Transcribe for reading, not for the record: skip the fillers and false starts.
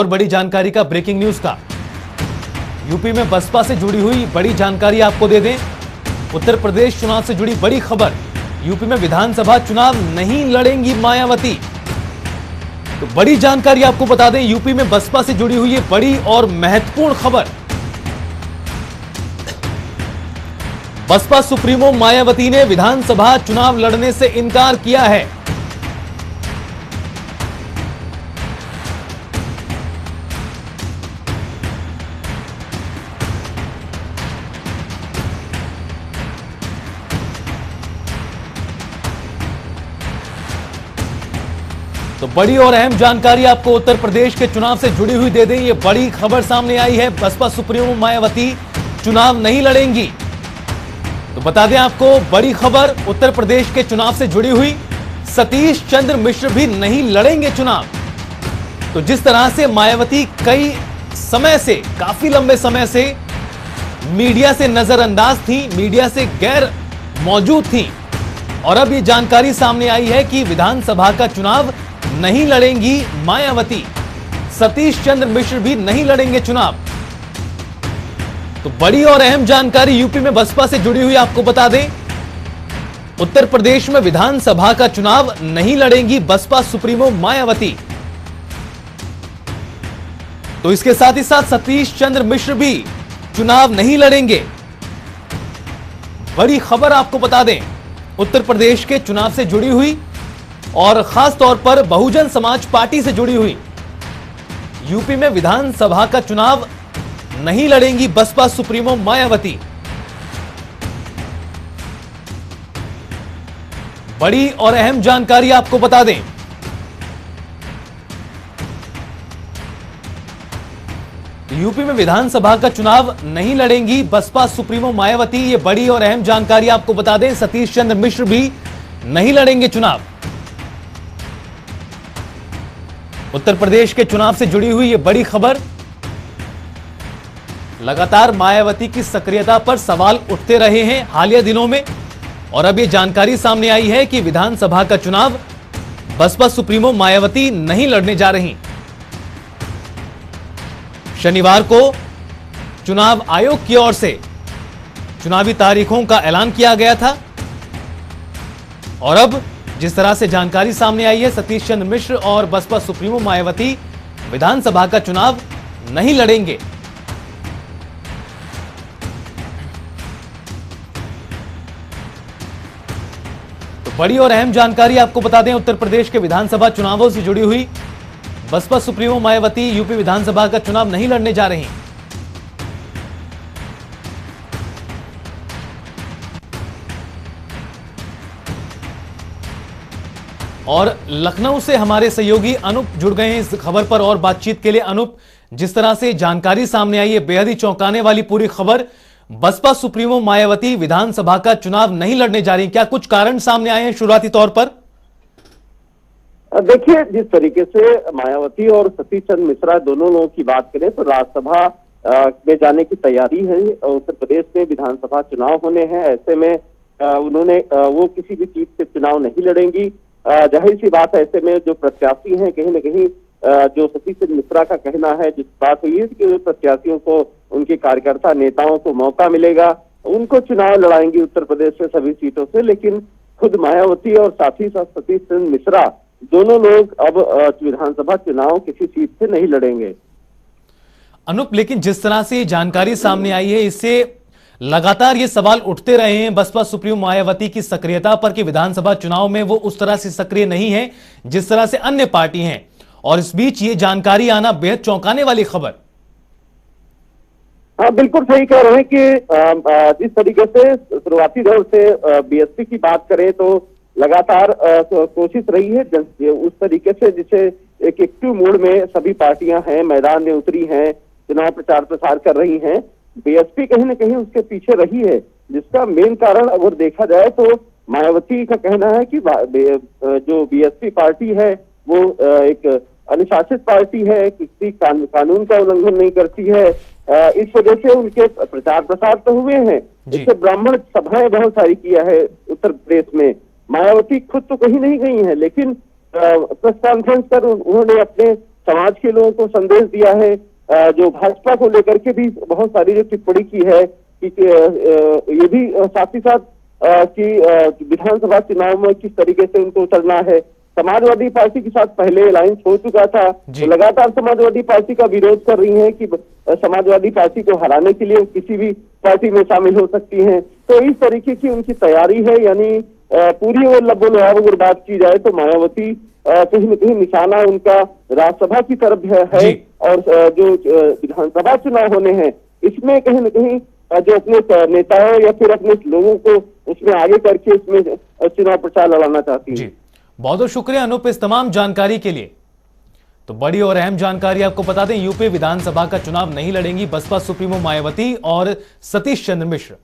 और बड़ी जानकारी का, ब्रेकिंग न्यूज का। यूपी में बसपा से जुड़ी हुई बड़ी जानकारी आपको दे दें। उत्तर प्रदेश चुनाव से जुड़ी बड़ी खबर, यूपी में विधानसभा चुनाव नहीं लड़ेंगी मायावती। तो बड़ी जानकारी आपको बता दें, यूपी में बसपा से जुड़ी हुई ये बड़ी और महत्वपूर्ण खबर। बसपा सुप्रीमो मायावती ने विधानसभा चुनाव लड़ने से इनकार किया है। तो बड़ी और अहम जानकारी आपको उत्तर प्रदेश के चुनाव से जुड़ी हुई दे दें। ये बड़ी खबर सामने आई है, बसपा सुप्रीमो मायावती चुनाव नहीं लड़ेंगी। तो बता दें आपको बड़ी खबर, उत्तर प्रदेश के चुनाव से जुड़ी हुई, सतीश चंद्र मिश्र भी नहीं लड़ेंगे चुनाव। तो जिस तरह से मायावती कई समय से, काफी लंबे समय से मीडिया से नजरअंदाज थी, मीडिया से गैर मौजूद थी, और अब ये जानकारी सामने आई है कि विधानसभा का चुनाव नहीं लड़ेंगी मायावती, सतीश चंद्र मिश्र भी नहीं लड़ेंगे चुनाव। तो बड़ी और अहम जानकारी यूपी में बसपा से जुड़ी हुई आपको बता दें, उत्तर प्रदेश में विधानसभा का चुनाव नहीं लड़ेंगी बसपा सुप्रीमो मायावती। तो इसके साथ ही साथ सतीश चंद्र मिश्र भी चुनाव नहीं लड़ेंगे। बड़ी खबर आपको बता दें, उत्तर प्रदेश के चुनाव से जुड़ी हुई और खास तौर पर बहुजन समाज पार्टी से जुड़ी हुई, यूपी में विधानसभा का चुनाव नहीं लड़ेंगी बसपा सुप्रीमो मायावती। बड़ी और अहम जानकारी आपको बता दें, यूपी में विधानसभा का चुनाव नहीं लड़ेंगी बसपा सुप्रीमो मायावती। ये बड़ी और अहम जानकारी आपको बता दें, सतीश चंद्र मिश्र भी नहीं लड़ेंगे चुनाव। उत्तर प्रदेश के चुनाव से जुड़ी हुई ये बड़ी खबर, लगातार मायावती की सक्रियता पर सवाल उठते रहे हैं हालिया दिनों में, और अब ये जानकारी सामने आई है कि विधानसभा का चुनाव बसपा सुप्रीमो मायावती नहीं लड़ने जा रही। शनिवार को चुनाव आयोग की ओर से चुनावी तारीखों का ऐलान किया गया था, और अब जिस तरह से जानकारी सामने आई है, सतीश चंद्र मिश्र और बसपा सुप्रीमो मायावती विधानसभा का चुनाव नहीं लड़ेंगे। तो बड़ी और अहम जानकारी आपको बता दें, उत्तर प्रदेश के विधानसभा चुनावों से जुड़ी हुई, बसपा सुप्रीमो मायावती यूपी विधानसभा का चुनाव नहीं लड़ने जा रही। और लखनऊ से हमारे सहयोगी अनूप जुड़ गए हैं इस खबर पर और बातचीत के लिए। अनूप, जिस तरह से जानकारी सामने आई है, बेहद ही चौंकाने वाली पूरी खबर, बसपा सुप्रीमो मायावती विधानसभा का चुनाव नहीं लड़ने जा रही, क्या कुछ कारण सामने आए हैं शुरुआती तौर पर? देखिए, जिस तरीके से मायावती और सतीश चंद्र मिश्रा दोनों लोगों की बात करें तो राज्यसभा में जाने की तैयारी है। उत्तर प्रदेश में विधानसभा चुनाव होने हैं, ऐसे में उन्होंने वो किसी भी सीट से चुनाव नहीं लड़ेंगी। जाहिर सी बात है, ऐसे में जो प्रत्याशी हैं, कहीं न कहीं जो सतीश चंद्र मिश्रा का कहना है, जिस बात हुई है कि प्रत्याशियों को, उनके कार्यकर्ता नेताओं को मौका मिलेगा, उनको चुनाव लड़ाएंगी उत्तर प्रदेश से सभी सीटों से। लेकिन खुद मायावती और साथ ही साथ सतीश चंद्र मिश्रा दोनों लोग अब विधानसभा चुनाव किसी सीट से नहीं लड़ेंगे। अनूप, लेकिन जिस तरह से जानकारी सामने आई है, इससे लगातार ये सवाल उठते रहे हैं बसपा सुप्रीमो मायावती की सक्रियता पर कि विधानसभा चुनाव में वो उस तरह से सक्रिय नहीं है जिस तरह से अन्य पार्टी हैं, और इस बीच ये जानकारी आना बेहद चौंकाने वाली खबर। हाँ, बिल्कुल सही कह रहे हैं कि जिस तरीके से शुरुआती दौर से बीएसपी की बात करें तो लगातार कोशिश रही है उस तरीके से, जिसे एक एक्टिव मोड में सभी पार्टियां हैं, मैदान में उतरी हैं, चुनाव प्रचार प्रसार कर रही हैं। बीएसपी कहीं न कहीं उसके पीछे रही है, जिसका मेन कारण अगर देखा जाए तो मायावती का कहना है कि जो बीएसपी पार्टी है वो एक अनुशासित पार्टी है, किसी कानून का उल्लंघन नहीं करती है। इस वजह से उनके प्रचार प्रसार तो हुए हैं, इससे ब्राह्मण सभाएं बहुत सारी किया है उत्तर प्रदेश में। मायावती खुद तो कहीं नहीं गई है, लेकिन प्रेस कॉन्फ्रेंस कर उन्होंने अपने समाज के लोगों को संदेश दिया है। जो भाजपा को लेकर के भी बहुत सारी जो टिप्पणी की है कि ये भी साथ ही साथ कि विधानसभा चुनाव में किस तरीके से उनको चलना है। समाजवादी पार्टी के साथ पहले अलायंस हो चुका था, तो लगातार समाजवादी पार्टी का विरोध कर रही हैं कि समाजवादी पार्टी को हराने के लिए किसी भी पार्टी में शामिल हो सकती हैं। तो इस तरीके की उनकी तैयारी है, यानी पूरी और लबो-लुआब अगर बात की जाए तो मायावती कहीं न कहीं निशाना उनका राज्यसभा की तरफ है और जो विधानसभा चुनाव होने हैं इसमें कहीं न कहीं जो अपने नेताओं या फिर अपने लोगों को उसमें आगे करके इसमें चुनाव प्रचार लड़ाना चाहती है। बहुत बहुत शुक्रिया अनूप इस तमाम जानकारी के लिए। तो बड़ी और अहम जानकारी आपको बता दें, यूपी विधानसभा का चुनाव नहीं लड़ेंगी बसपा सुप्रीमो मायावती और सतीश चंद्र मिश्र।